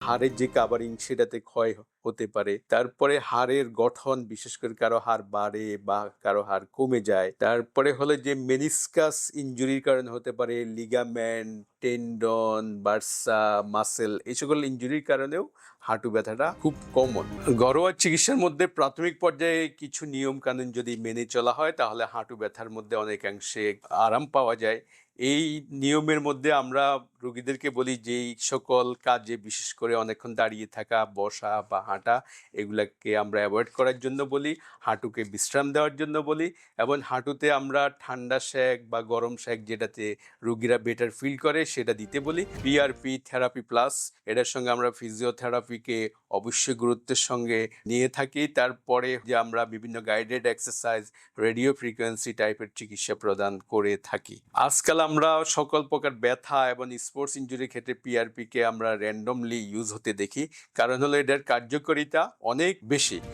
হাড়ের যে কাভারিং সেটাতে ক্ষয় হতে পারে। তারপরে হাড়ের গঠন বিশেষ করে কারো হাড় বাড়ে বা কারো হাড় কমে যায়। তারপরে হলো যে মেনিসকাস ইনজুরির কারণে হতে পারে লিগামেন্ট, টেন্ডন, বার্সা, মাসল এই সকল ইনজুরির কারণেও হাঁটু ব্যথাটা খুব কমন। ঘরোয়া চিকিৎসার মধ্যে প্রাথমিক পর্যায়ে কিছু নিয়ম কানুন যদি মেনে চলা হয় তাহলে হাঁটু ব্যথার মধ্যে অনেকাংশে আরাম পাওয়া যায়। এই নিয়মের মধ্যে আমরা রোগীদেরকে বলি যে এই সকল কাজে বিশেষ করে অনেকক্ষণ দাঁড়িয়ে থাকা, বসা বা হাঁটা এগুলাকে আমরা অ্যাভয়েড করার জন্য বলি, হাঁটুকে বিশ্রাম দেওয়ার জন্য বলি এবং হাঁটুতে আমরা ঠান্ডা সেক বা গরম সেক যেটাতে রোগীরা বেটার ফিল করে সেটা দিতে বলি। পিআরপি থেরাপি প্লাস এটার সঙ্গে আমরা ফিজিওথেরাপিকে অবশ্যই গুরুত্বের সঙ্গে নিয়ে থাকি। তারপরে যে আমরা বিভিন্ন গাইডেড এক্সারসাইজ, রেডিও ফ্রিকোয়েন্সি টাইপের চিকিৎসা প্রদান করে থাকি। আজকাল আমরা সকল প্রকার ব্যথা এবং স্পোর্টস ইনজুরির ক্ষেত্রে পিআরপিকে আমরা র্যান্ডমলি ইউজ হতে দেখি, কারণ হলো এটার কার্যকারিতা অনেক বেশি।